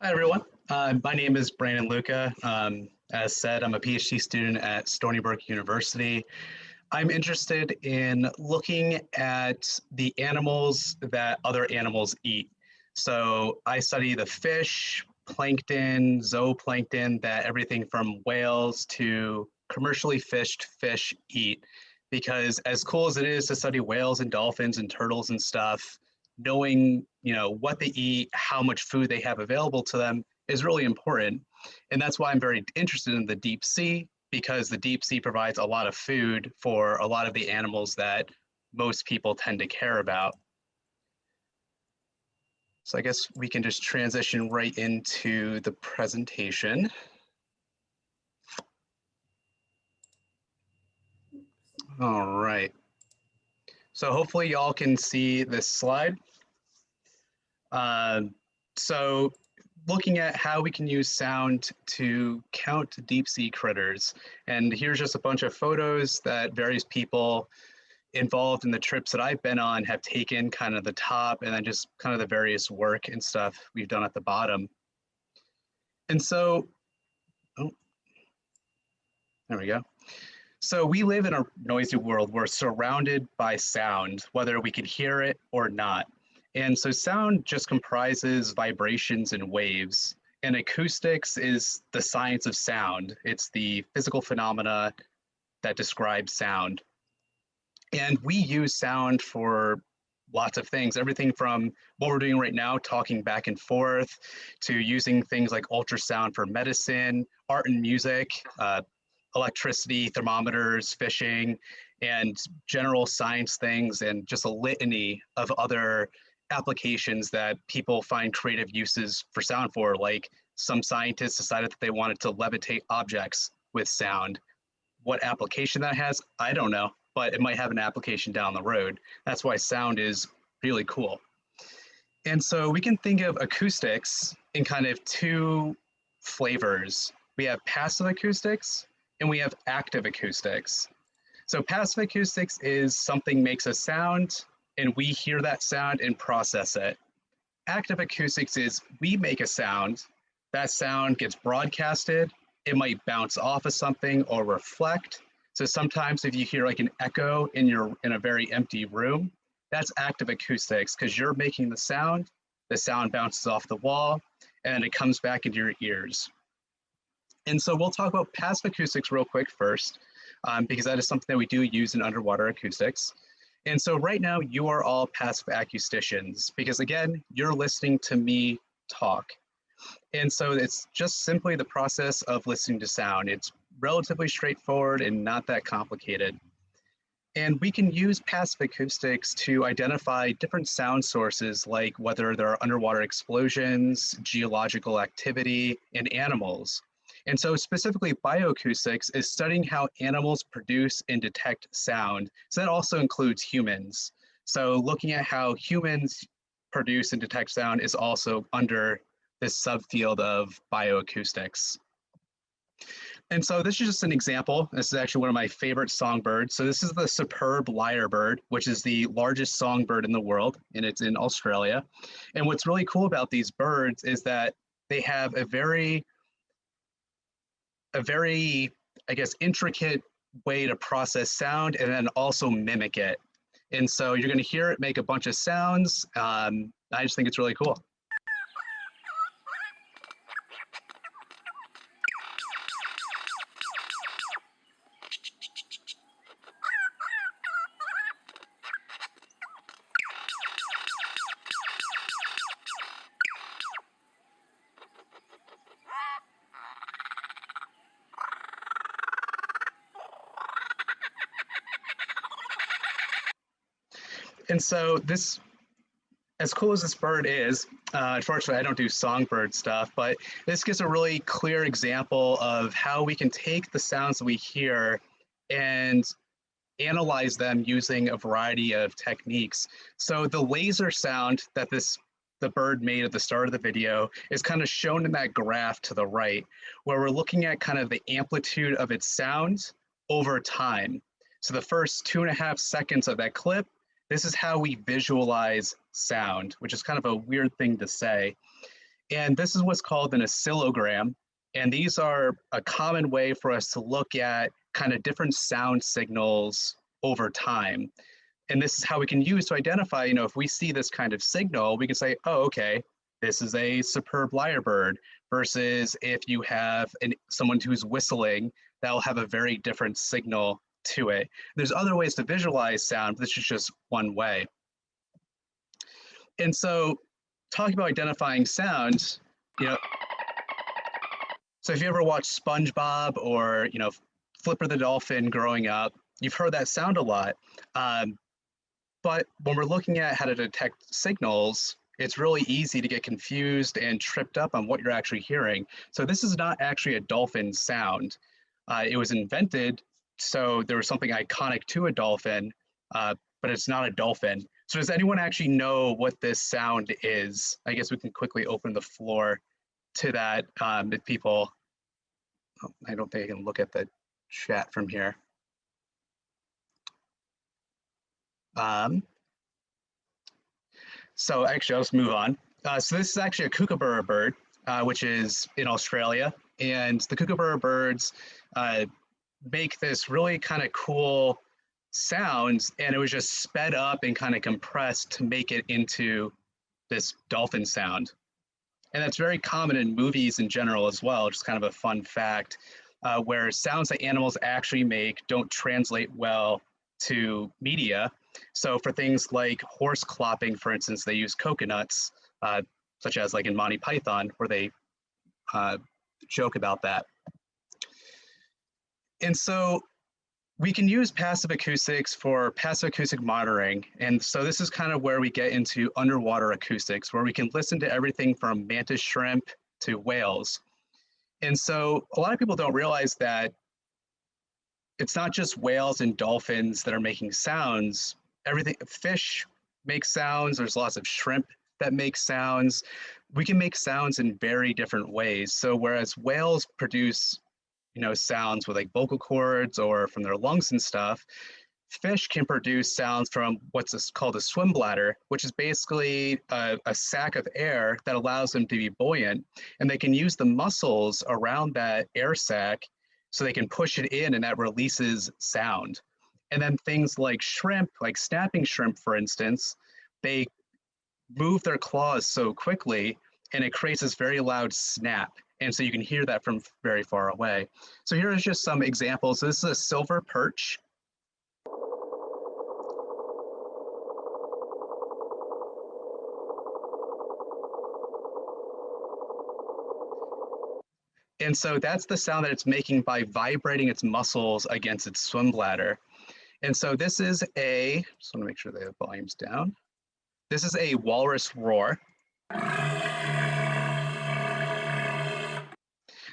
Hi, everyone. My name is Brandyn Lucca. As said, I'm a PhD student at Stony Brook University. I'm interested in looking at the animals that other animals eat. So I study the fish, plankton, zooplankton that everything from whales to commercially fished fish eat. Because as cool as it is to study whales and dolphins and turtles and stuff, knowing what they eat, how much food they have available to them is really important. And that's why I'm very interested in the deep sea, because the deep sea provides a lot of food for a lot of the animals that most people tend to care about. So I guess we can just transition right into the presentation. All right. So hopefully y'all can see this slide. So looking at how we can use sound to count deep sea critters. And here's just a bunch of photos that various people involved in the trips that I've been on have taken, kind of the top, and then just kind of the various work and stuff we've done at the bottom. And so, oh, there we go. So we live in a noisy world. We're surrounded by sound, whether we can hear it or not. And so sound just comprises vibrations and waves. And acoustics is the science of sound. It's the physical phenomena that describe sound. And we use sound for lots of things, everything from what we're doing right now, talking back and forth, to using things like ultrasound for medicine, art and music, electricity, thermometers, fishing, and general science things, and just a litany of other applications that people find creative uses for sound for. Like some scientists decided that they wanted to levitate objects with sound. What application that has, I don't know, but it might have an application down the road. That's why sound is really cool. And so we can think of acoustics in kind of two flavors. We have passive acoustics and we have active acoustics. So passive acoustics is something makes a sound and we hear that sound and process it. Active acoustics is we make a sound, that sound gets broadcasted, it might bounce off of something or reflect. So sometimes if you hear like an echo in a very empty room, that's active acoustics because you're making the sound bounces off the wall, and it comes back into your ears. And so we'll talk about passive acoustics real quick first, because that is something that we do use in underwater acoustics. And so right now you are all passive acousticians because again, you're listening to me talk. And so it's just simply the process of listening to sound. It's relatively straightforward and not that complicated. And we can use passive acoustics to identify different sound sources, like whether there are underwater explosions, geological activity, and animals. And so specifically bioacoustics is studying how animals produce and detect sound. So that also includes humans. So looking at how humans produce and detect sound is also under this subfield of bioacoustics. And so this is just an example. This is actually one of my favorite songbirds. So this is the Superblyre Bird, which is the largest songbird in the world, and it's in Australia. And what's really cool about these birds is that they have a very, I guess, intricate way to process sound and then also mimic it. And so you're going to hear it make a bunch of sounds. I just think it's really cool. And so this, as cool as this bird is, unfortunately I don't do songbird stuff, but this gives a really clear example of how we can take the sounds that we hear and analyze them using a variety of techniques. So the laser sound that the bird made at the start of the video is kind of shown in that graph to the right, where we're looking at kind of the amplitude of its sound over time. So the first 2.5 seconds of that clip, this is how we visualize sound, which is kind of a weird thing to say. And this is what's called an oscillogram. And these are a common way for us to look at kind of different sound signals over time. And this is how we can use to identify, if we see this kind of signal, we can say, oh, okay, this is a Superblyre bird, versus if you have someone who's whistling, that'll have a very different signal to it. There's other ways to visualize sound, but this is just one way. And so talking about identifying sounds, so if you ever watched SpongeBob or, Flipper the Dolphin growing up, you've heard that sound a lot. But when we're looking at how to detect signals, it's really easy to get confused and tripped up on what you're actually hearing. So this is not actually a dolphin sound. It was invented, so there was something iconic to a dolphin, but it's not a dolphin. So does anyone actually know what this sound is? I guess we can quickly open the floor to that if people, I don't think I can look at the chat from here. So actually, I'll just move on. So this is actually a Kookaburra bird, which is in Australia. And the Kookaburra birds make this really kind of cool sounds, and it was just sped up and kind of compressed to make it into this dolphin sound. And that's very common in movies in general as well, just kind of a fun fact, where sounds that animals actually make don't translate well to media. So for things like horse clopping, for instance, they use coconuts, such as like in Monty Python, where they joke about that. And so we can use passive acoustics for passive acoustic monitoring. And so this is kind of where we get into underwater acoustics, where we can listen to everything from mantis shrimp to whales. And so a lot of people don't realize that it's not just whales and dolphins that are making sounds. Everything, fish make sounds. There's lots of shrimp that make sounds. We can make sounds in very different ways. So whereas whales produce, sounds with like vocal cords or from their lungs and stuff, fish can produce sounds from what's called a swim bladder, which is basically a sac of air that allows them to be buoyant. And they can use the muscles around that air sac so they can push it in, and that releases sound. And then things like shrimp, like snapping shrimp, for instance, they move their claws so quickly and it creates this very loud snap. And so you can hear that from very far away. So here is just some examples. This is a silver perch. And so that's the sound that it's making by vibrating its muscles against its swim bladder. And so this is just want to make sure they have volumes down. This is a walrus roar.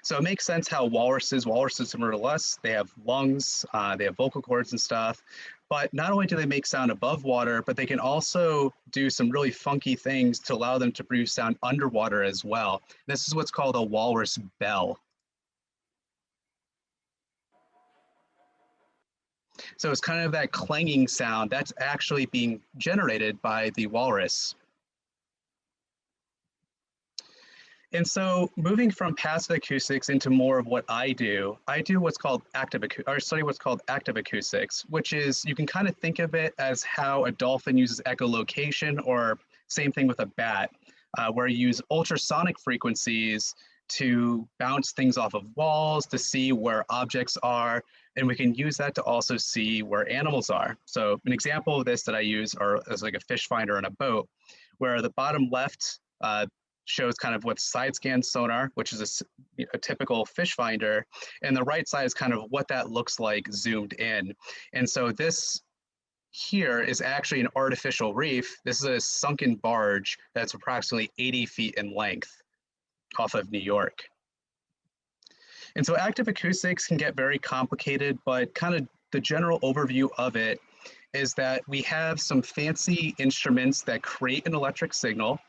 So it makes sense how walruses similar to us, they have lungs, they have vocal cords and stuff. But not only do they make sound above water, but they can also do some really funky things to allow them to produce sound underwater as well. This is what's called a walrus bell. So it's kind of that clanging sound that's actually being generated by the walrus. And so moving from passive acoustics into more of what I do what's called study what's called active acoustics, which is, you can kind of think of it as how a dolphin uses echolocation, or same thing with a bat, where you use ultrasonic frequencies to bounce things off of walls to see where objects are. And we can use that to also see where animals are. So an example of this that I use is like a fish finder in a boat, where the bottom left shows kind of what's side scan sonar, which is a typical fish finder, and the right side is kind of what that looks like zoomed in. And so this here is actually an artificial reef. This is a sunken barge that's approximately 80 feet in length off of New York. And so active acoustics can get very complicated, but kind of the general overview of it is that we have some fancy instruments that create an electric signal.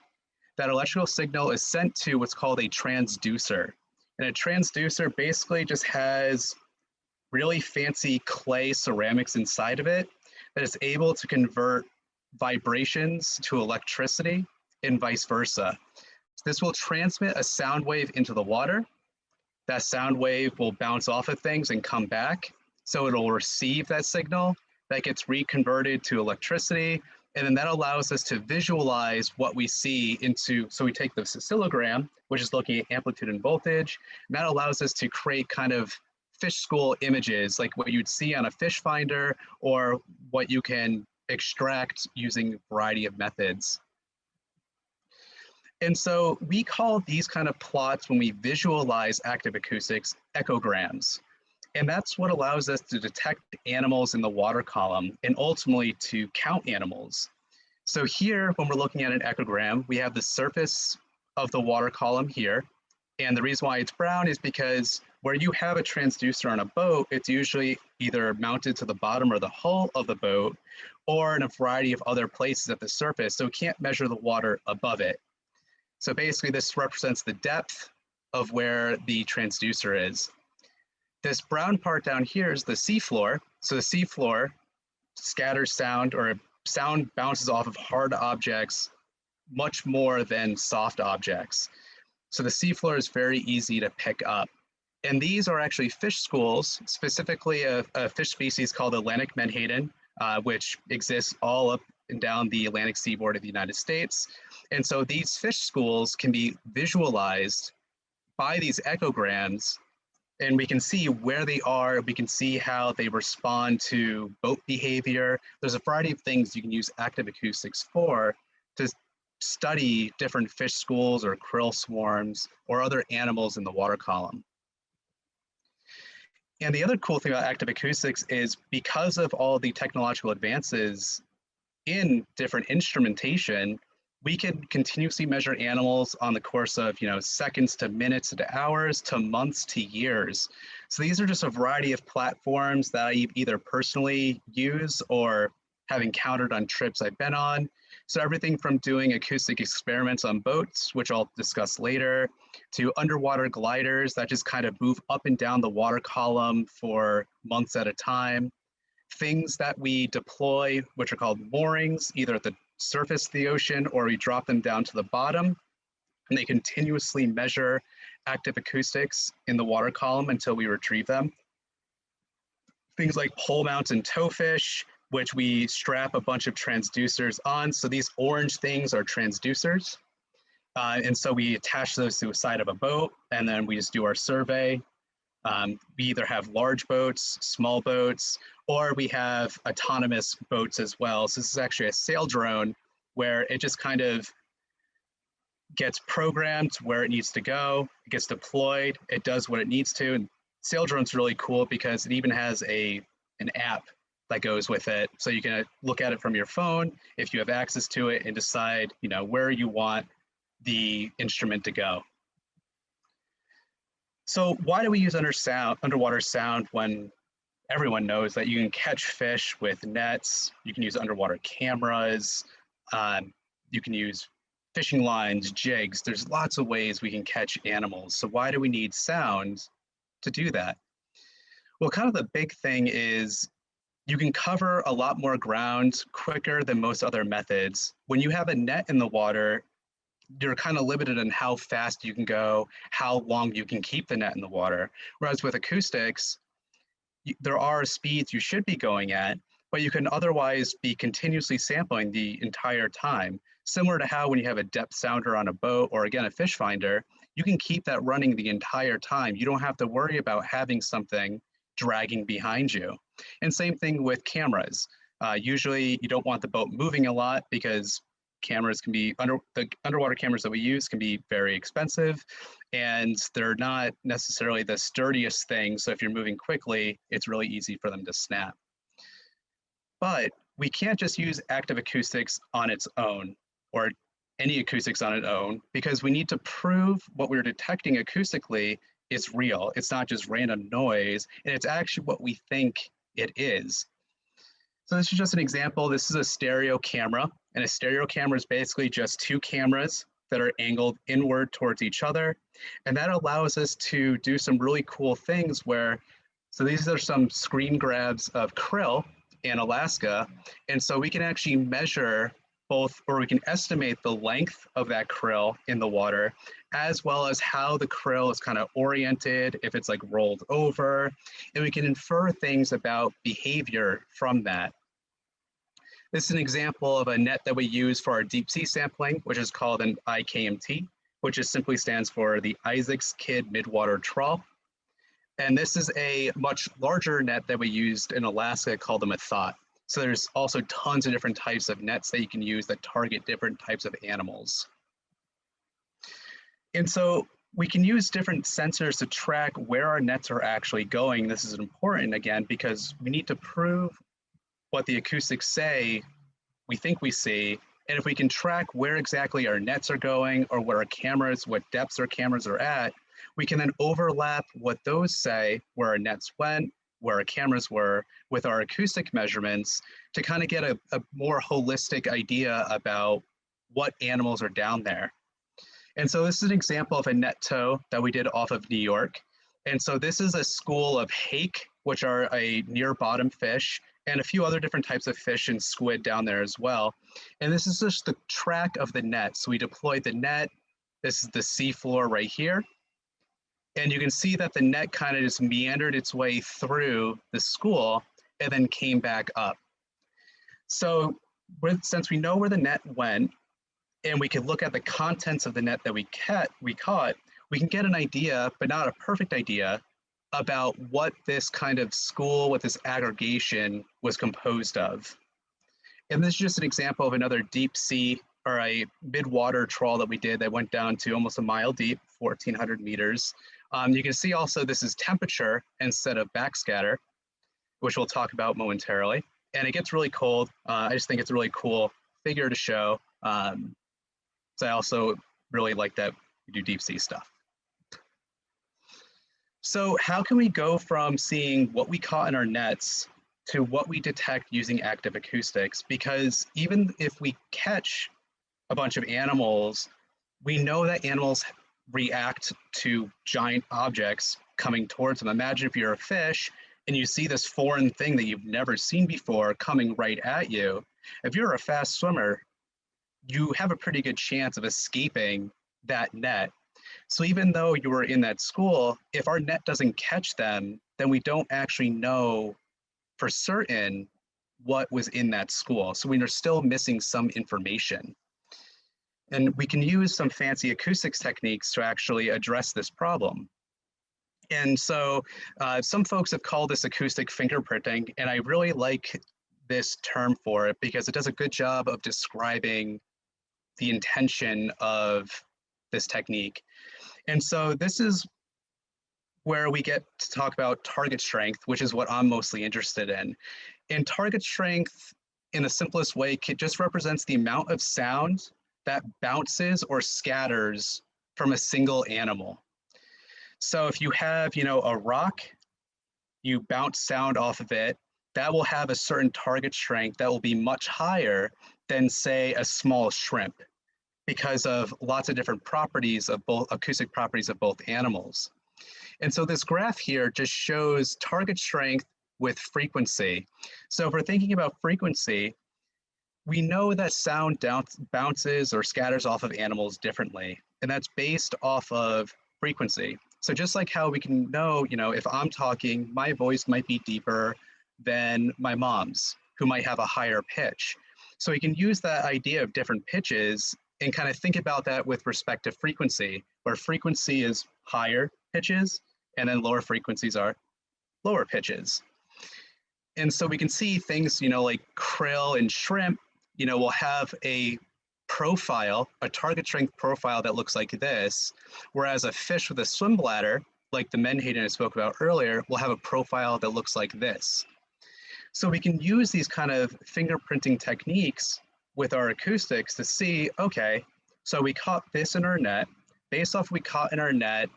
That electrical signal is sent to what's called a transducer. And a transducer basically just has really fancy clay ceramics inside of it that is able to convert vibrations to electricity and vice versa. This will transmit a sound wave into the water. That sound wave will bounce off of things and come back. So it'll receive that signal that gets reconverted to electricity. And then that allows us to visualize what we see into, so we take the oscillogram, which is looking at amplitude and voltage, and that allows us to create kind of fish school images, like what you'd see on a fish finder, or what you can extract using a variety of methods. And so we call these kind of plots, when we visualize active acoustics, echograms. And that's what allows us to detect animals in the water column and ultimately to count animals. So here, when we're looking at an echogram, we have the surface of the water column here. And the reason why it's brown is because where you have a transducer on a boat, it's usually either mounted to the bottom or the hull of the boat, or in a variety of other places at the surface. So we can't measure the water above it. So basically this represents the depth of where the transducer is. This brown part down here is the seafloor. So the seafloor scatters sound, or sound bounces off of hard objects much more than soft objects. So the seafloor is very easy to pick up. And these are actually fish schools, specifically a fish species called Atlantic menhaden, which exists all up and down the Atlantic seaboard of the United States. And so these fish schools can be visualized by these echograms, and we can see where they are. We can see how they respond to boat behavior. There's a variety of things you can use active acoustics for to study different fish schools or krill swarms or other animals in the water column. And the other cool thing about active acoustics is because of all the technological advances in different instrumentation, we can continuously measure animals on the course of, seconds to minutes to hours to months to years. So these are just a variety of platforms that I either personally use or have encountered on trips I've been on. So everything from doing acoustic experiments on boats, which I'll discuss later, to underwater gliders that just kind of move up and down the water column for months at a time. Things that we deploy, which are called moorings, either at the surface of the ocean or we drop them down to the bottom, and they continuously measure active acoustics in the water column until we retrieve them. Things like pole mountain towfish, which we strap a bunch of transducers on. So these orange things are transducers. And so we attach those to the side of a boat, and then we just do our survey. We either have large boats, small boats, or we have autonomous boats as well. So this is actually a sail drone where it just kind of gets programmed where it needs to go, it gets deployed, it does what it needs to. And sail drone's really cool because it even has an app that goes with it. So you can look at it from your phone if you have access to it and decide, where you want the instrument to go. So why do we use underwater sound when everyone knows that you can catch fish with nets, you can use underwater cameras, you can use fishing lines, jigs. There's lots of ways we can catch animals. So why do we need sound to do that? Well, kind of the big thing is you can cover a lot more ground quicker than most other methods. When you have a net in the water, you're kind of limited on how fast you can go, how long you can keep the net in the water. Whereas with acoustics, there are speeds you should be going at, but you can otherwise be continuously sampling the entire time. Similar to how when you have a depth sounder on a boat or again, a fish finder, you can keep that running the entire time. You don't have to worry about having something dragging behind you. And same thing with cameras. Usually you don't want the boat moving a lot because cameras can be, the underwater cameras that we use can be very expensive and they're not necessarily the sturdiest thing. So if you're moving quickly, it's really easy for them to snap. But we can't just use active acoustics on its own or any acoustics on its own because we need to prove what we're detecting acoustically is real. It's not just random noise, and it's actually what we think it is. So this is just an example. This is a stereo camera, and a stereo camera is basically just two cameras that are angled inward towards each other. And that allows us to do some really cool things where, so these are some screen grabs of krill in Alaska. And so we can actually measure or we can estimate the length of that krill in the water, as well as how the krill is kind of oriented, if it's like rolled over, and we can infer things about behavior from that. This is an example of a net that we use for our deep sea sampling, which is called an IKMT, which just simply stands for the Isaac's Kidd Midwater Trawl. And this is a much larger net that we used in Alaska called the Methot. So there's also tons of different types of nets that you can use that target different types of animals. And so we can use different sensors to track where our nets are actually going. This is important, again, because we need to prove what the acoustics say we think we see. And if we can track where exactly our nets are going or where our cameras, what depths our cameras are at, we can then overlap what those say, where our nets went, where our cameras were, with our acoustic measurements to kind of get a more holistic idea about what animals are down there. And so this is an example of a net tow that we did off of New York. And so this is a school of hake, which are a near bottom fish, and a few other different types of fish and squid down there as well. And this is just the track of the net. So we deployed the net. This is the seafloor right here. And you can see that the net kind of just meandered its way through the school and then came back up. So since we know where the net went, and we can look at the contents of the net that we caught, we can get an idea, but not a perfect idea, about what this kind of school, what this aggregation was composed of. And this is just an example of another deep sea or a midwater trawl that we did that went down to almost a mile deep, 1,400 meters. You can see also this is temperature instead of backscatter, which we'll talk about momentarily. And it gets really cold. I just think it's a really cool figure to show. So I also really like that we do deep sea stuff. So how can we go from seeing what we caught in our nets to what we detect using active acoustics? Because even if we catch a bunch of animals, we know that animals react to giant objects coming towards them. Imagine if you're a fish and you see this foreign thing that you've never seen before coming right at you. If you're a fast swimmer, you have a pretty good chance of escaping that net. So even though you were in that school, if our net doesn't catch them, then we don't actually know for certain what was in that school. So we are still missing some information. And we can use some fancy acoustics techniques to actually address this problem. And so some folks have called this acoustic fingerprinting, and I really like this term for it because it does a good job of describing the intention of this technique. And so this is where we get to talk about target strength, which is what I'm mostly interested in. And target strength, in the simplest way, just represents the amount of sound that bounces or scatters from a single animal. So if you have, a rock, you bounce sound off of it, that will have a certain target strength that will be much higher than, say, a small shrimp, because of lots of different properties of both acoustic properties of both animals. And so this graph here just shows target strength with frequency. So if we're thinking about frequency, we know that sound bounces or scatters off of animals differently, and that's based off of frequency. So just like how we can know, if I'm talking, my voice might be deeper than my mom's, who might have a higher pitch. So we can use that idea of different pitches and kind of think about that with respect to frequency, where frequency is higher pitches and then lower frequencies are lower pitches. And so we can see things, like krill and shrimp, will have a profile, a target strength profile that looks like this, whereas a fish with a swim bladder, like the menhaden I spoke about earlier, will have a profile that looks like this. So we can use these kind of fingerprinting techniques with our acoustics to see, okay, so we caught this in our net. Based off what we caught in our net,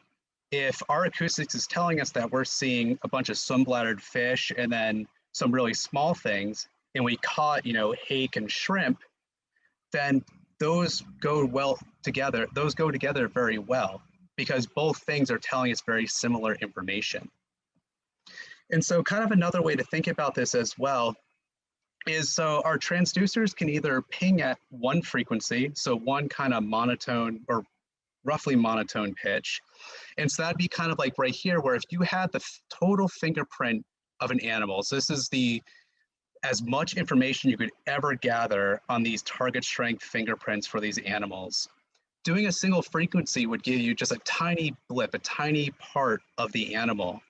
if our acoustics is telling us that we're seeing a bunch of swim-bladdered fish and then some really small things, and we caught, hake and shrimp, then those go well together. Those go together very well because both things are telling us very similar information. And so kind of another way to think about this as well is so our transducers can either ping at one frequency, so one kind of monotone or roughly monotone pitch. And so that'd be kind of like right here, where if you had the total fingerprint of an animal, so this is the as much information you could ever gather on these target strength fingerprints for these animals. Doing a single frequency would give you just a tiny blip, a tiny part of the animal.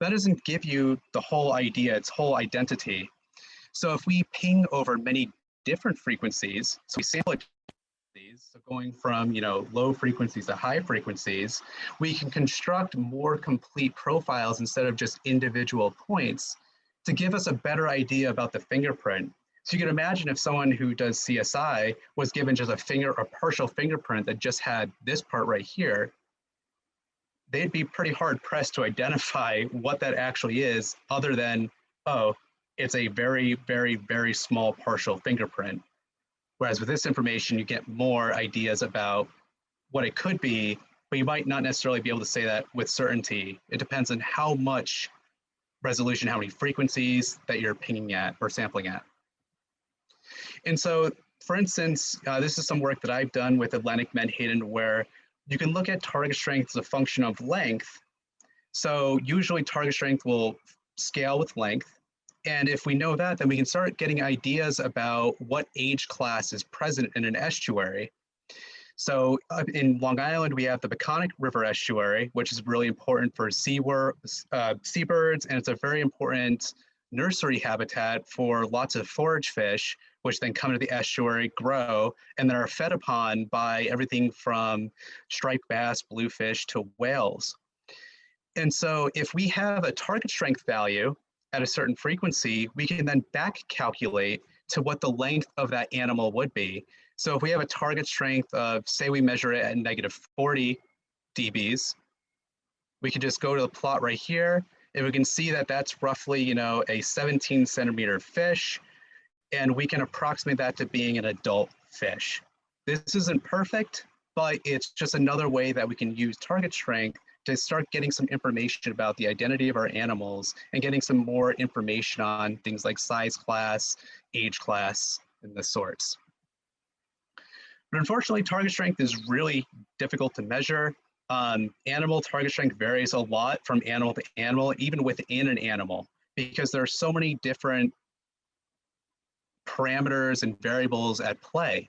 That doesn't give you the whole idea, its whole identity. So if we ping over many different frequencies, so we sample these, so going from low frequencies to high frequencies, we can construct more complete profiles instead of just individual points to give us a better idea about the fingerprint. So you can imagine if someone who does CSI was given just a partial fingerprint that just had this part right here, they'd be pretty hard pressed to identify what that actually is, other than, oh, it's a very, very, very small partial fingerprint. Whereas with this information, you get more ideas about what it could be, but you might not necessarily be able to say that with certainty. It depends on how much resolution, how many frequencies that you're pinging at or sampling at. And so, for instance, this is some work that I've done with Atlantic menhaden where you can look at target strength as a function of length. So usually target strength will scale with length. And if we know that, then we can start getting ideas about what age class is present in an estuary. So in Long Island, we have the Peconic River estuary, which is really important for seabirds, and it's a very important nursery habitat for lots of forage fish, which then come to the estuary, grow, and then are fed upon by everything from striped bass, bluefish, to whales. And so if we have a target strength value at a certain frequency, we can then back calculate to what the length of that animal would be. So if we have a target strength of, say we measure it at -40 dBs, we can just go to the plot right here, and we can see that that's roughly, a 17 centimeter fish, and we can approximate that to being an adult fish. This isn't perfect, but it's just another way that we can use target strength to start getting some information about the identity of our animals and getting some more information on things like size class, age class, and the sorts. But unfortunately, target strength is really difficult to measure. Animal target strength varies a lot from animal to animal, even within an animal, because there are so many different parameters and variables at play.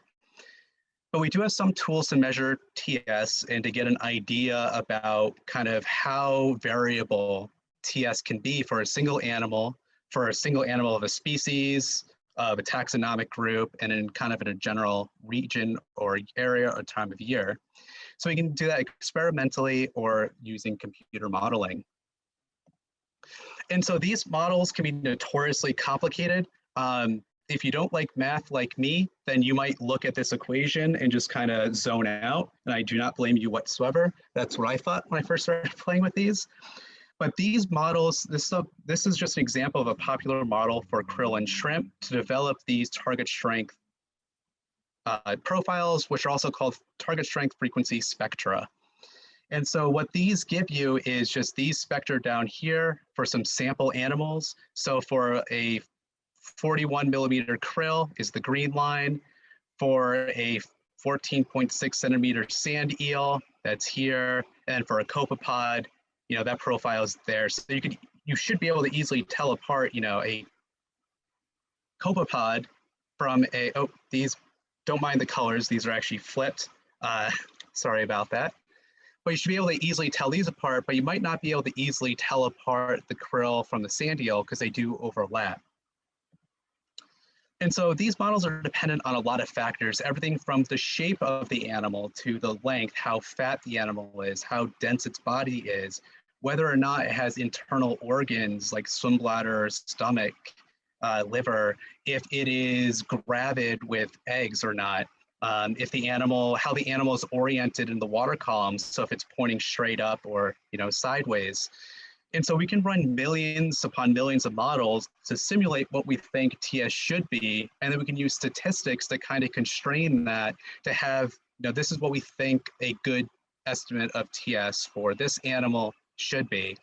But we do have some tools to measure TS and to get an idea about kind of how variable TS can be for a single animal of a species, of a taxonomic group, and in a general region or area or time of year. So we can do that experimentally or using computer modeling. And so these models can be notoriously complicated. If you don't like math like me, then you might look at this equation and just kind of zone out. And I do not blame you whatsoever. That's what I thought when I first started playing with these. But these models, this is just an example of a popular model for krill and shrimp to develop these target strength profiles, which are also called target strength frequency spectra. And so what these give you is just these spectra down here for some sample animals. So for a 41 millimeter krill is the green line. For a 14.6 centimeter sand eel, that's here. And for a copepod, that profile is there. So you should be able to easily tell apart, a copepod from these, don't mind the colors, these are actually flipped. Sorry about that. But you should be able to easily tell these apart, but you might not be able to easily tell apart the krill from the sand eel because they do overlap. And so these models are dependent on a lot of factors, everything from the shape of the animal to the length, how fat the animal is, how dense its body is, whether or not it has internal organs like swim bladder, stomach, liver, if it is gravid with eggs or not, if the animal, how the animal is oriented in the water columns, so if it's pointing straight up or sideways. And so we can run millions upon millions of models to simulate what we think TS should be, and then we can use statistics to kind of constrain that to have, this is what we think a good estimate of TS for this animal should be.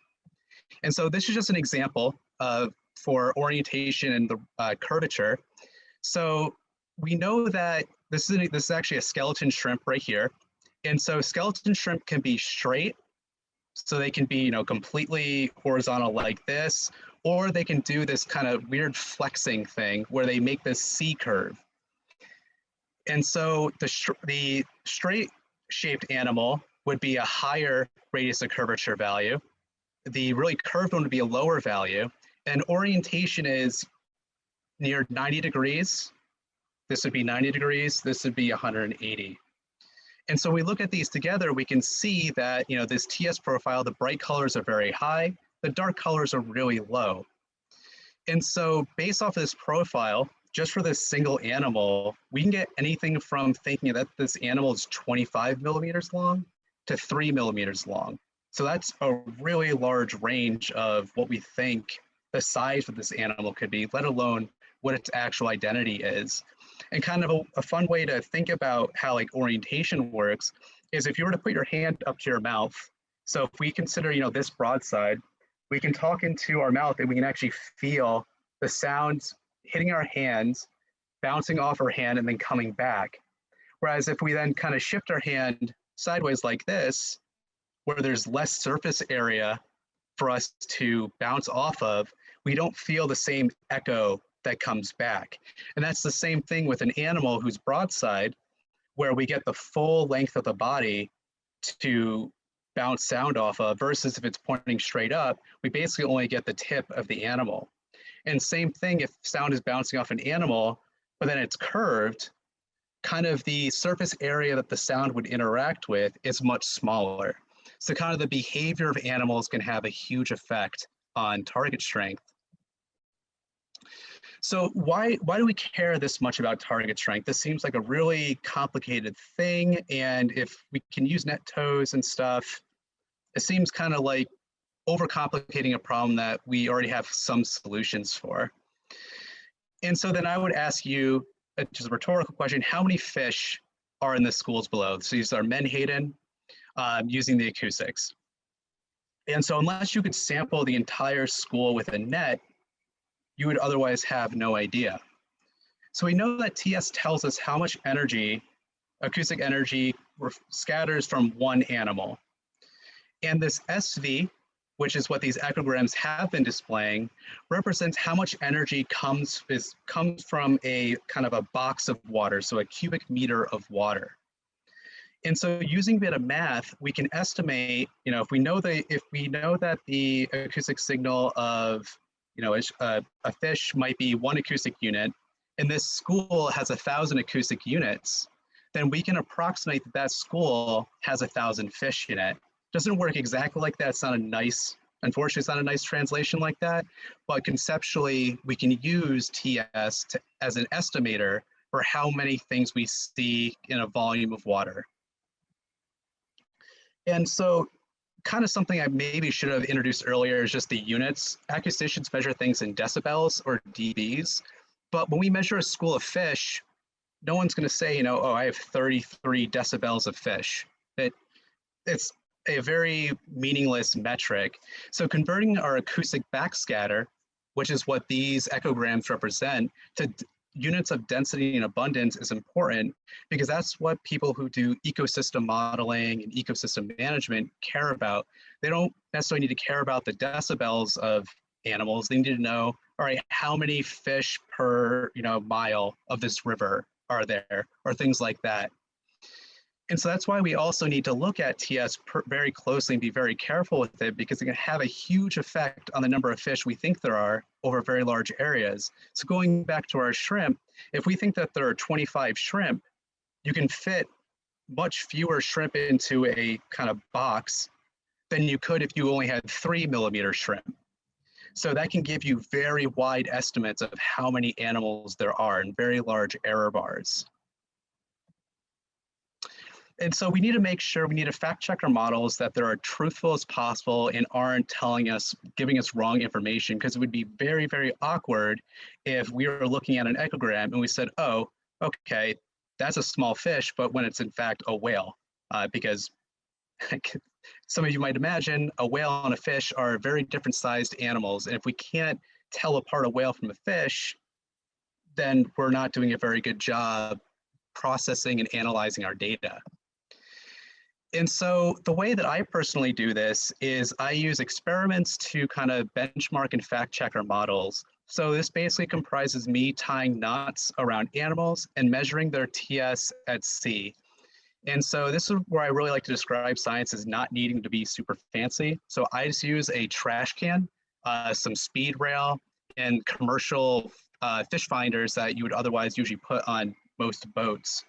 And so this is just an example of for orientation and the curvature. So we know that this is actually a skeleton shrimp right here. And so skeleton shrimp can be straight, so they can be, you know, completely horizontal like this, or they can do this kind of weird flexing thing where they make this C curve. And so the straight shaped animal would be a higher radius of curvature value. The really curved one would be a lower value. And orientation is near 90 degrees. This would be 90 degrees. This would be 180. And so we look at these together, we can see that, you know, this TS profile, the bright colors are very high, the dark colors are really low. And so based off of this profile, just for this single animal, we can get anything from thinking that this animal is 25 millimeters long to 3 millimeters long. So that's a really large range of what we think the size of this animal could be, let alone what its actual identity is. And kind of a fun way to think about how like orientation works is if you were to put your hand up to your mouth. So if we consider, you know, this broadside, we can talk into our mouth and we can actually feel the sounds hitting our hands, bouncing off our hand, and then coming back. Whereas if we then kind of shift our hand sideways like this, where there's less surface area for us to bounce off of, we don't feel the same echo that comes back. And that's the same thing with an animal who's broadside, where we get the full length of the body to bounce sound off of, versus if it's pointing straight up, we basically only get the tip of the animal. And same thing if sound is bouncing off an animal, but then it's curved, kind of the surface area that the sound would interact with is much smaller. So kind of the behavior of animals can have a huge effect on target strength. So why do we care this much about target strength? This seems like a really complicated thing, and if we can use net toes and stuff, it seems kind of like overcomplicating a problem that we already have some solutions for. And so then I would ask you, just a rhetorical question, how many fish are in the schools below? So these are Menhaden using the acoustics. And so unless you could sample the entire school with a net, you would otherwise have no idea. So we know that TS tells us how much energy, acoustic energy, scatters from one animal. And this SV, which is what these echograms have been displaying, represents how much energy comes from a kind of a box of water, so a cubic meter of water. And so using a bit of math, we can estimate, you know, if we know that the acoustic signal of, you know, a fish might be 1 acoustic unit, and this school has 1,000 acoustic units, then we can approximate that that school has 1,000 fish in it. Doesn't work exactly like that. It's not a nice, unfortunately, it's not a nice translation like that, but conceptually, we can use TS as an estimator for how many things we see in a volume of water. And so kind of something I maybe should have introduced earlier is just the units. Acousticians measure things in decibels or dBs, but when we measure a school of fish, no one's going to say, you know, oh, I have 33 decibels of fish. It's a very meaningless metric. So converting our acoustic backscatter, which is what these echograms represent, to units of density and abundance is important, because that's what people who do ecosystem modeling and ecosystem management care about. They don't necessarily need to care about the decibels of animals. They need to know, all right, how many fish per, you know, mile of this river are there, or things like that. And so that's why we also need to look at TS very closely and be very careful with it, because it can have a huge effect on the number of fish we think there are over very large areas. So going back to our shrimp, if we think that there are 25 shrimp, you can fit much fewer shrimp into a kind of box than you could if you only had 3 millimeter shrimp. So that can give you very wide estimates of how many animals there are and very large error bars. And so we need to make sure, we need to fact check our models that they're as truthful as possible and aren't giving us wrong information, because it would be very, very awkward if we were looking at an echogram and we said, oh, okay, that's a small fish, but when it's in fact a whale, because some of you might imagine a whale and a fish are very different sized animals. And if we can't tell apart a whale from a fish, then we're not doing a very good job processing and analyzing our data. And so the way that I personally do this is I use experiments to kind of benchmark and fact check our models. So this basically comprises me tying knots around animals and measuring their TS at sea. And so this is where I really like to describe science as not needing to be super fancy. So I just use a trash can, some speed rail, and commercial fish finders that you would otherwise usually put on most boats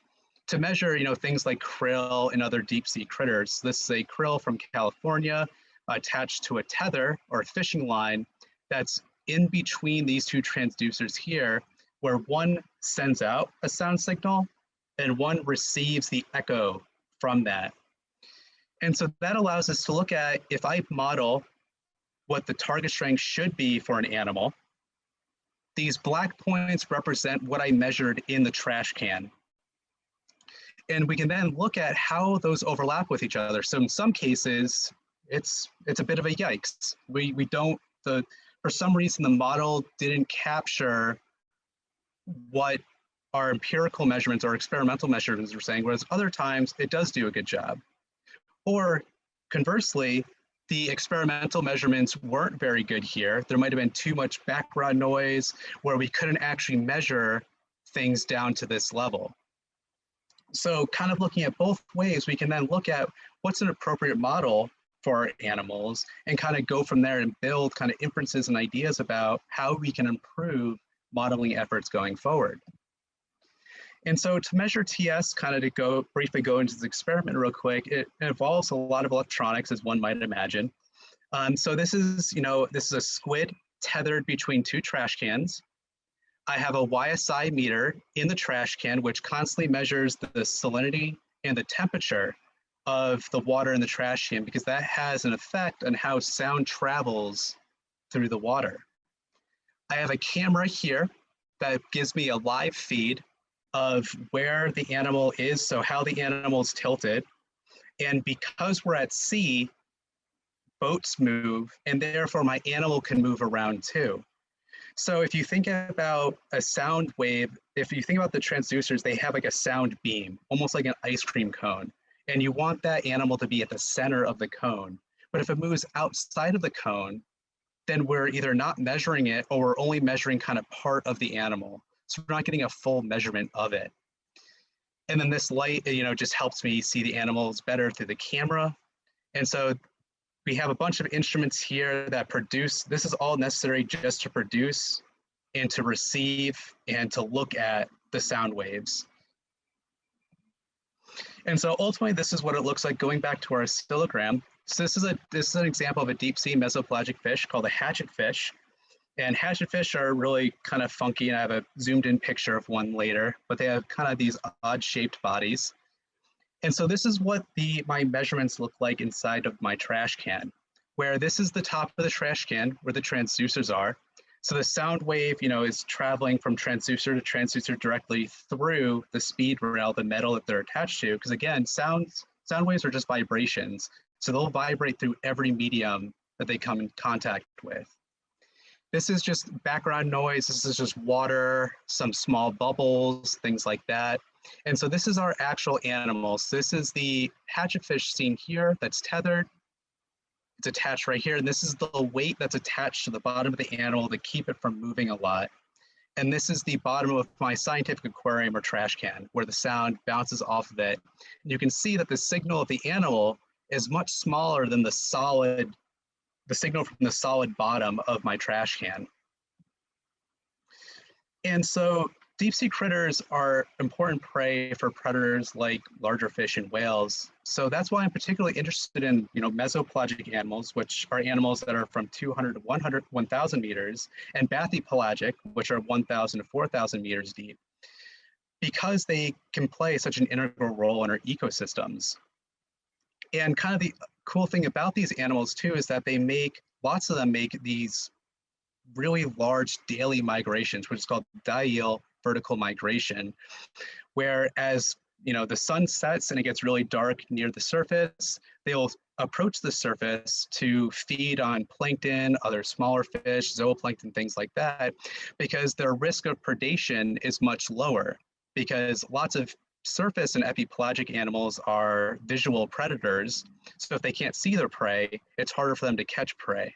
to measure, things like krill and other deep sea critters. This is a krill from California attached to a tether or a fishing line that's in between these two transducers here, where one sends out a sound signal and one receives the echo from that. And so that allows us to look at, if I model what the target strength should be for an animal, these black points represent what I measured in the trash can. And we can then look at how those overlap with each other. So in some cases, it's a bit of a yikes. For some reason, the model didn't capture what our empirical measurements or experimental measurements were saying, whereas other times it does do a good job. Or conversely, the experimental measurements weren't very good here. There might have been too much background noise where we couldn't actually measure things down to this level. So kind of looking at both ways, we can then look at what's an appropriate model for our animals and kind of go from there and build kind of inferences and ideas about how we can improve modeling efforts going forward. And so to measure TS, kind of to briefly go into this experiment real quick, it involves a lot of electronics, as one might imagine. So this is a squid tethered between two trash cans. I have a YSI meter in the trash can, which constantly measures the salinity and the temperature of the water in the trash can, because that has an effect on how sound travels through the water. I have a camera here that gives me a live feed of where the animal is, so how the animal is tilted. And because we're at sea, boats move, and therefore my animal can move around too. So if you think about a sound wave, if you think about the transducers, they have like a sound beam, almost like an ice cream cone. And you want that animal to be at the center of the cone. But if it moves outside of the cone, then we're either not measuring it or we're only measuring kind of part of the animal. So we're not getting a full measurement of it. And then this light, just helps me see the animals better through the camera. And so we have a bunch of instruments here that produce, this is all necessary just to produce and to receive and to look at the sound waves. And so ultimately, this is what it looks like going back to our oscillogram. So this is an example of a deep sea mesopelagic fish called a hatchet fish. And hatchet fish are really kind of funky, and I have a zoomed in picture of one later, but they have kind of these odd shaped bodies. And so this is what my measurements look like inside of my trash can, where this is the top of the trash can where the transducers are. So the sound wave, is traveling from transducer to transducer directly through the speed rail, the metal that they're attached to. Because again, sound waves are just vibrations. So they'll vibrate through every medium that they come in contact with. This is just background noise. This is just water, some small bubbles, things like that. And so this is our actual animals. This is the hatchet fish seen here that's tethered. It's attached right here. And this is the weight that's attached to the bottom of the animal to keep it from moving a lot. And this is the bottom of my scientific aquarium or trash can, where the sound bounces off of it. And you can see that the signal of the animal is much smaller than the signal from the solid bottom of my trash can. And so deep sea critters are important prey for predators like larger fish and whales. So that's why I'm particularly interested in, mesopelagic animals, which are animals that are from 200 to 1,000 meters, and bathypelagic, which are 1,000 to 4,000 meters deep, because they can play such an integral role in our ecosystems. And kind of the cool thing about these animals too is that lots of them make these really large daily migrations, which is called Diel vertical migration, where as the sun sets and it gets really dark near the surface, they'll approach the surface to feed on plankton, other smaller fish, zooplankton, things like that, because their risk of predation is much lower, because lots of surface and epipelagic animals are visual predators. So if they can't see their prey, it's harder for them to catch prey.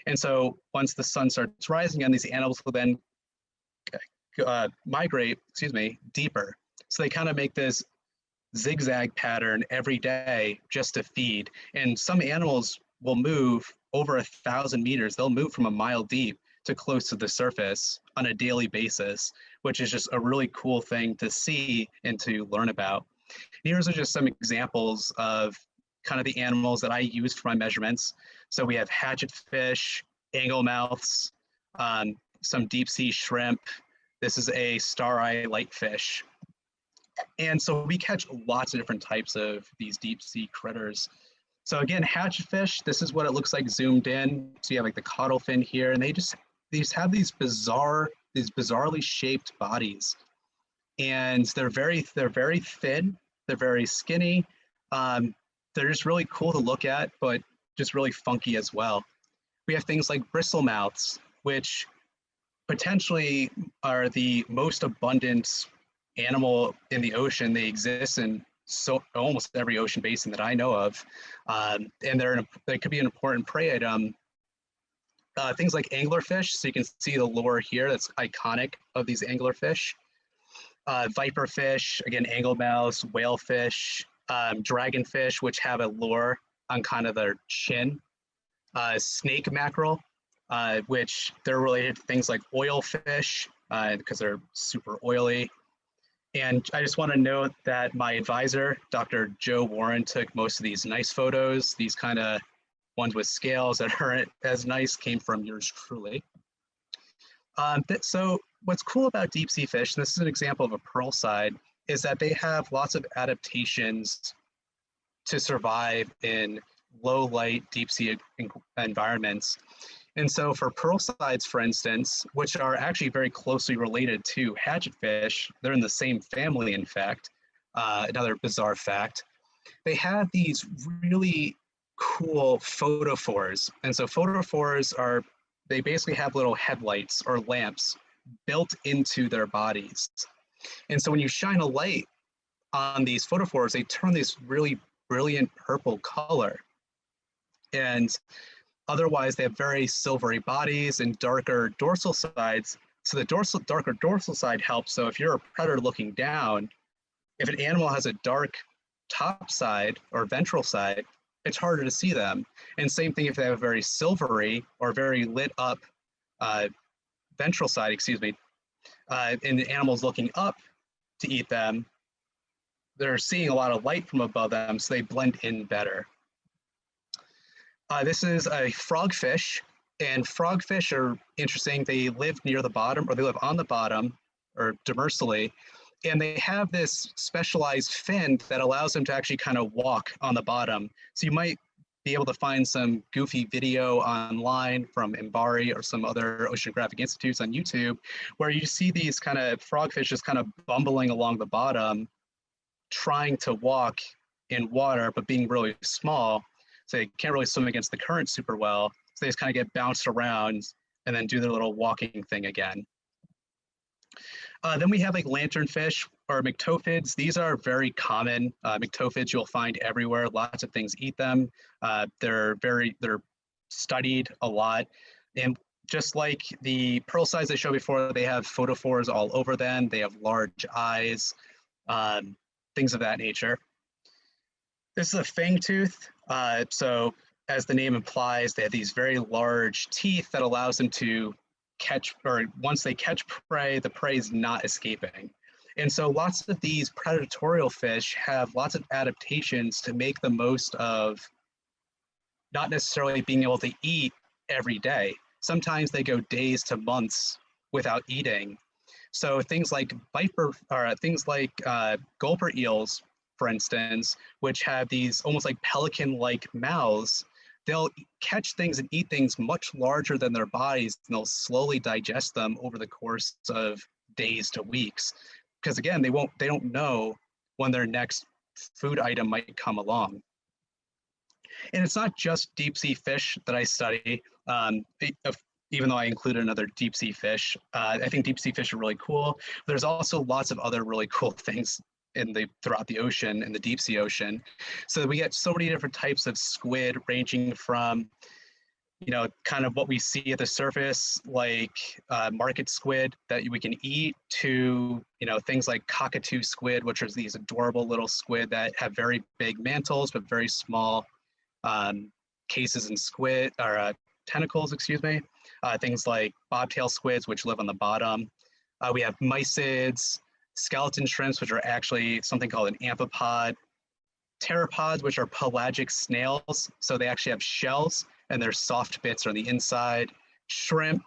And so once the sun starts rising, and these animals will then migrate, deeper. So they kind of make this zigzag pattern every day just to feed. And some animals will move over 1,000 meters. They'll move from a mile deep to close to the surface on a daily basis, which is just a really cool thing to see and to learn about. Here's just some examples of kind of the animals that I use for my measurements. So we have hatchetfish, anglemouths, some deep sea shrimp. This is a star-eye lightfish. And so we catch lots of different types of these deep sea critters. So again, hatchetfish, this is what it looks like zoomed in. So you have like the caudal fin here, and they have these bizarrely shaped bodies. And they're very thin, they're very skinny. They're just really cool to look at, but just really funky as well. We have things like bristlemouths, which potentially are the most abundant animal in the ocean. They exist in almost every ocean basin that I know of, and they could be an important prey item. Things like anglerfish, so you can see the lure here that's iconic of these anglerfish. Viperfish, again, anglemouths, whalefish, dragonfish, which have a lure on kind of their chin. Snake mackerel, which they're related to things like oilfish because they're super oily. And I just want to note that my advisor, Dr. Joe Warren, took most of these nice photos. These kind of ones with scales that aren't as nice came from yours truly. So what's cool about deep sea fish, and this is an example of a pearl side, is that they have lots of adaptations to survive in low light deep sea environments. And so for pearl sides, for instance, which are actually very closely related to hatchetfish, they're in the same family, in fact, another bizarre fact, they have these really cool photophores. And so photophores they basically have little headlights or lamps built into their bodies. And so when you shine a light on these photophores, they turn this really brilliant purple color. And otherwise, they have very silvery bodies and darker dorsal sides. So the darker dorsal side helps. So if you're a predator looking down, if an animal has a dark top side or ventral side, it's harder to see them. And same thing if they have a very silvery or very lit up ventral side, and the animal's looking up to eat them, they're seeing a lot of light from above them, so they blend in better. This is a frogfish, and frogfish are interesting. They live near the bottom, or they live on the bottom, or demersally, and they have this specialized fin that allows them to actually kind of walk on the bottom. So you might be able to find some goofy video online from MBARI or some other oceanographic institutes on YouTube, where you see these kind of frogfish just kind of bumbling along the bottom, trying to walk in water, but being really small. So they can't really swim against the current super well. So they just kind of get bounced around and then do their little walking thing again. Then we have like lanternfish or myctophids. These are very common. Myctophids you'll find everywhere. Lots of things eat them. They're studied a lot. And just like the pearl sides I showed before, they have photophores all over them. They have large eyes, things of that nature. This is a fang tooth. So as the name implies, they have these very large teeth that allows them to catch, or once they catch prey, the prey is not escaping. And so lots of these predatorial fish have lots of adaptations to make the most of not necessarily being able to eat every day. Sometimes they go days to months without eating. So things like gulper eels, for instance, which have these almost like pelican-like mouths, they'll catch things and eat things much larger than their bodies, and they'll slowly digest them over the course of days to weeks. Because again, they don't know when their next food item might come along. And it's not just deep sea fish that I study, even though I included another deep sea fish. I think deep sea fish are really cool. There's also lots of other really cool things throughout the ocean, in the deep sea ocean. So we get so many different types of squid, ranging from, you know, kind of what we see at the surface, like market squid that we can eat, to, you know, things like cockatoo squid, which are these adorable little squid that have very big mantles but very small cases and squid, or tentacles, excuse me. Things like bobtail squids, which live on the bottom. We have mysids, skeleton shrimps, which are actually something called an amphipod. Pteropods, which are pelagic snails, so they actually have shells and their soft bits are on the inside. Shrimp,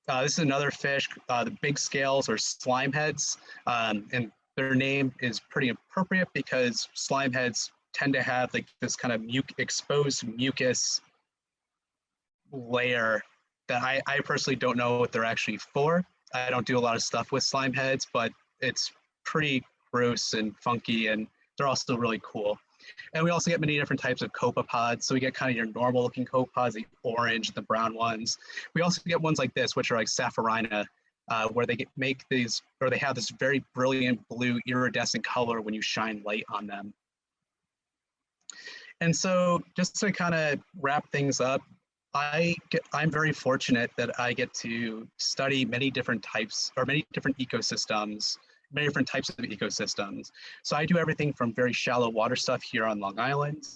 this is another fish, the big scales, or slime heads, and their name is pretty appropriate because slime heads tend to have like this kind of exposed mucus layer that I personally don't know what they're actually for. I don't do a lot of stuff with slime heads, but it's pretty gross and funky, and they're also really cool. And we also get many different types of copepods. So we get kind of your normal looking copepods, the orange, the brown ones. We also get ones like this, which are like sapphirina, where they make these, or they have this very brilliant blue iridescent color when you shine light on them. And so just to kind of wrap things up, I'm very fortunate that I get to study many different types, or many different ecosystems, many different types of ecosystems. So I do everything from very shallow water stuff here on Long Island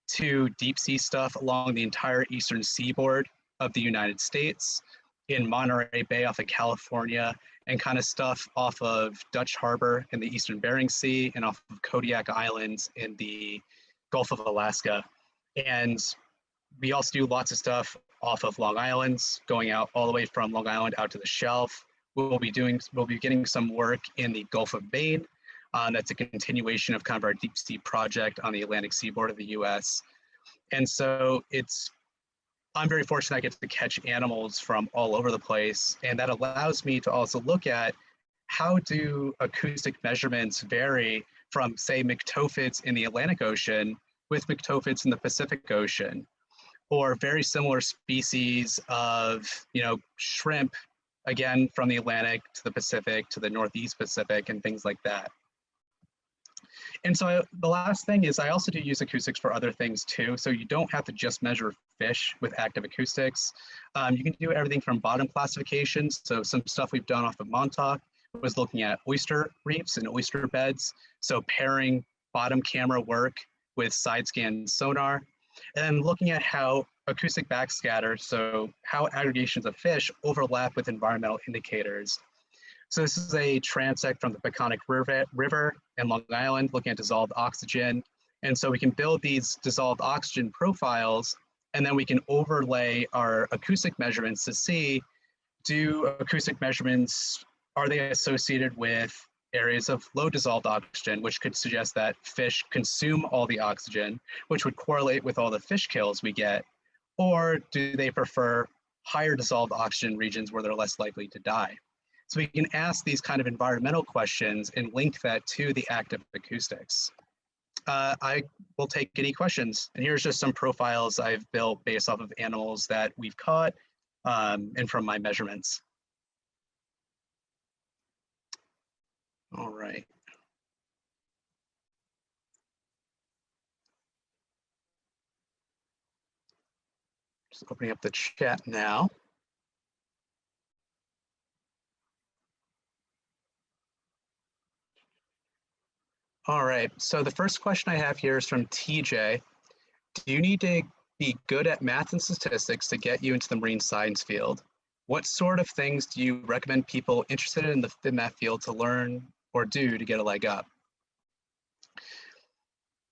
to deep sea stuff along the entire eastern seaboard of the United States, in Monterey Bay off of California, and kind of stuff off of Dutch Harbor in the eastern Bering Sea, and off of Kodiak Islands in the Gulf of Alaska. And we also do lots of stuff off of Long Island, going out all the way from Long Island out to the shelf. We'll be getting some work in the Gulf of Maine. That's a continuation of kind of our deep sea project on the Atlantic seaboard of the US. And so I'm very fortunate I get to catch animals from all over the place. And that allows me to also look at how do acoustic measurements vary from, say, myctophids in the Atlantic Ocean with myctophids in the Pacific Ocean, or very similar species of, you know, shrimp, again, from the Atlantic to the Pacific to the Northeast Pacific and things like that. And so the last thing is I also do use acoustics for other things too. So you don't have to just measure fish with active acoustics. You can do everything from bottom classifications. So some stuff we've done off of Montauk was looking at oyster reefs and oyster beds. So pairing bottom camera work with side scan sonar, and then looking at how acoustic backscatter, so how aggregations of fish overlap with environmental indicators. So this is a transect from the Peconic River in Long Island, looking at dissolved oxygen. And so we can build these dissolved oxygen profiles, and then we can overlay our acoustic measurements to see, do acoustic measurements, are they associated with areas of low dissolved oxygen, which could suggest that fish consume all the oxygen, which would correlate with all the fish kills we get, or do they prefer higher dissolved oxygen regions where they're less likely to die? So we can ask these kind of environmental questions and link that to the active acoustics. I will take any questions. And here's just some profiles I've built based off of animals that we've caught and from my measurements. All right. Just opening up the chat now. All right, so the first question I have here is from TJ. Do you need to be good at math and statistics to get you into the marine science field? What sort of things do you recommend people interested in that field to learn or do to get a leg up?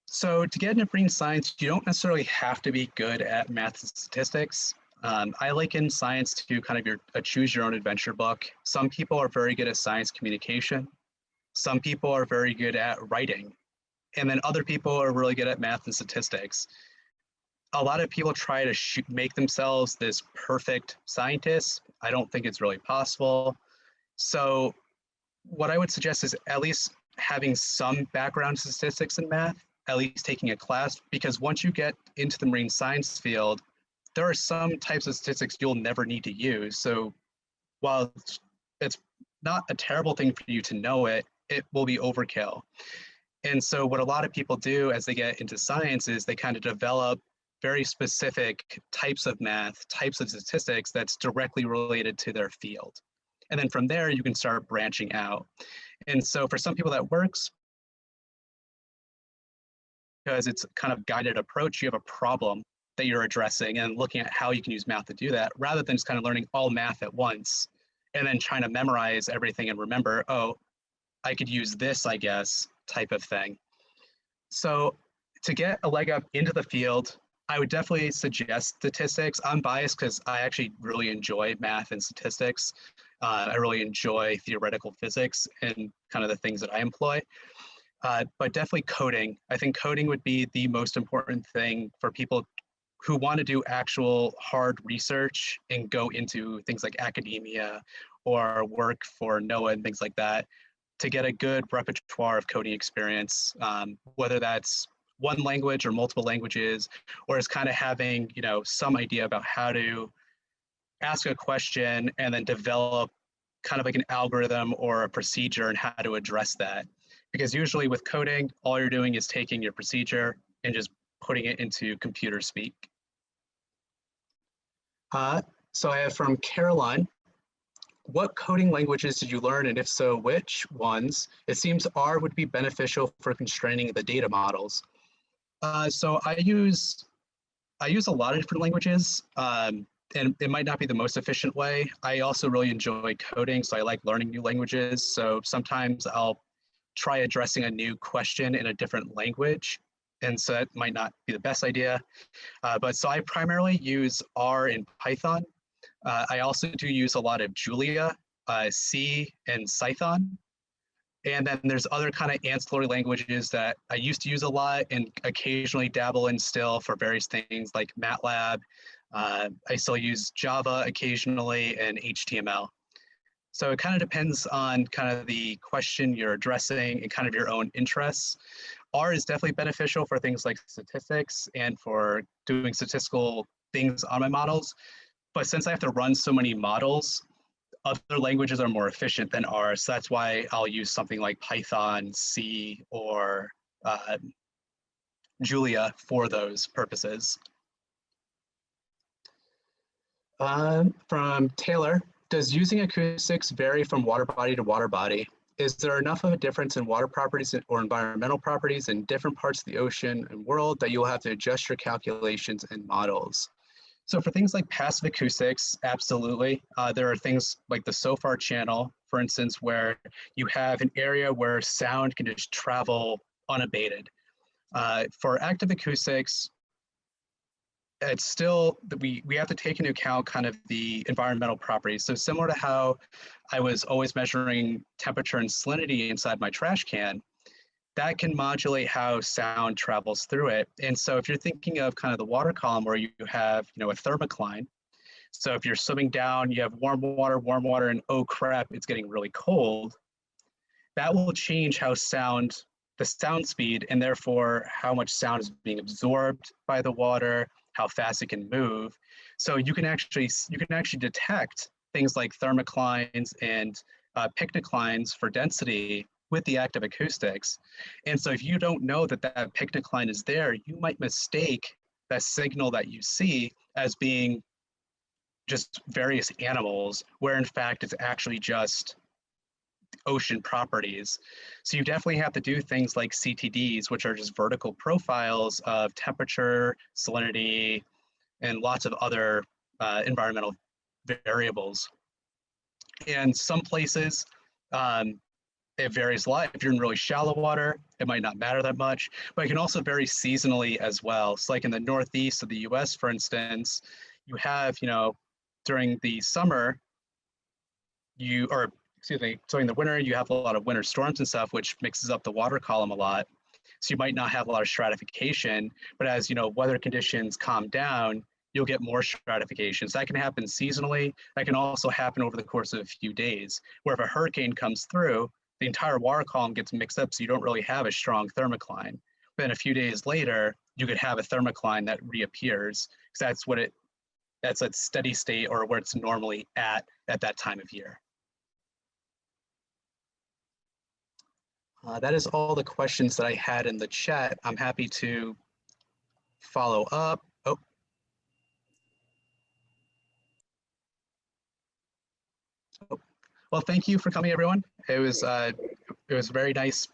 So to get into marine science, you don't necessarily have to be good at math and statistics. I liken science to kind of a choose your own adventure book. Some people are very good at science communication. Some people are very good at writing. And then other people are really good at math and statistics. A lot of people try to make themselves this perfect scientist. I don't think it's really possible. So what I would suggest is at least having some background statistics in math, at least taking a class, because once you get into the marine science field, there are some types of statistics you'll never need to use. So while it's not a terrible thing for you to know it, it will be overkill. And so what a lot of people do as they get into science is they kind of develop very specific types of math, types of statistics that's directly related to their field. And then from there, you can start branching out. And so for some people that works, because it's kind of guided approach, you have a problem that you're addressing and looking at how you can use math to do that, rather than just kind of learning all math at once and then trying to memorize everything and remember, oh, I could use this, I guess, type of thing. So to get a leg up into the field, I would definitely suggest statistics. I'm biased because I actually really enjoy math and statistics. I really enjoy theoretical physics and kind of the things that I employ. But definitely coding. I think coding would be the most important thing for people who want to do actual hard research and go into things like academia or work for NOAA and things like that, to get a good repertoire of coding experience, whether that's one language or multiple languages, or is kind of having, you know, some idea about how to ask a question and then develop kind of like an algorithm or a procedure and how to address that. Because usually with coding, all you're doing is taking your procedure and just putting it into computer speak. So I have from Caroline, what coding languages did you learn, and if so, which ones? It seems R would be beneficial for constraining the data models. So I use a lot of different languages, and it might not be the most efficient way. I also really enjoy coding, so I like learning new languages. So sometimes I'll try addressing a new question in a different language, and so that might not be the best idea. But so I primarily use R and Python. I also do use a lot of Julia, C, and Python. And then there's other kind of ancillary languages that I used to use a lot and occasionally dabble in still for various things like MATLAB. I still use Java occasionally and HTML. So it kind of depends on kind of the question you're addressing and kind of your own interests. R is definitely beneficial for things like statistics and for doing statistical things on my models. But since I have to run so many models, other languages are more efficient than R. So that's why I'll use something like Python, C, or Julia for those purposes. From Taylor, does using acoustics vary from water body to water body? Is there enough of a difference in water properties or environmental properties in different parts of the ocean and world that you'll have to adjust your calculations and models? So for things like passive acoustics, absolutely. There are things like the SOFAR channel, for instance, where you have an area where sound can just travel unabated. For active acoustics, it's still, we have to take into account kind of the environmental properties. So similar to how I was always measuring temperature and salinity inside my trash can, that can modulate how sound travels through it. And so if you're thinking of kind of the water column where you have, you know, a thermocline, so if you're swimming down, you have warm water, and oh crap, it's getting really cold, that will change how the sound speed, and therefore how much sound is being absorbed by the water, how fast it can move. So you can actually detect things like thermoclines and pycnoclines for density with the active acoustics. And so if you don't know that that pycnocline is there, you might mistake that signal that you see as being just various animals, where in fact it's actually just ocean properties. So you definitely have to do things like CTDs, which are just vertical profiles of temperature, salinity, and lots of other environmental variables. And some places, it varies a lot. If you're in really shallow water, it might not matter that much, but it can also vary seasonally as well. So like in the Northeast of the US, for instance, you have, you know, during the summer, during the winter, you have a lot of winter storms and stuff, which mixes up the water column a lot. So you might not have a lot of stratification, but as, you know, weather conditions calm down, you'll get more stratification. So that can happen seasonally. That can also happen over the course of a few days, where if a hurricane comes through, the entire water column gets mixed up, so you don't really have a strong thermocline. Then a few days later, you could have a thermocline that reappears, because that's a steady state, or where it's normally at that time of year. That is all the questions that I had in the chat. I'm happy to follow up. Oh. Well, thank you for coming, everyone. It was very nice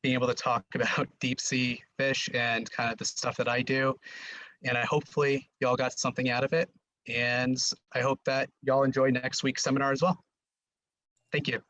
being able to talk about deep sea fish and kind of the stuff that I do. And hopefully y'all got something out of it. And I hope that y'all enjoy next week's seminar as well. Thank you.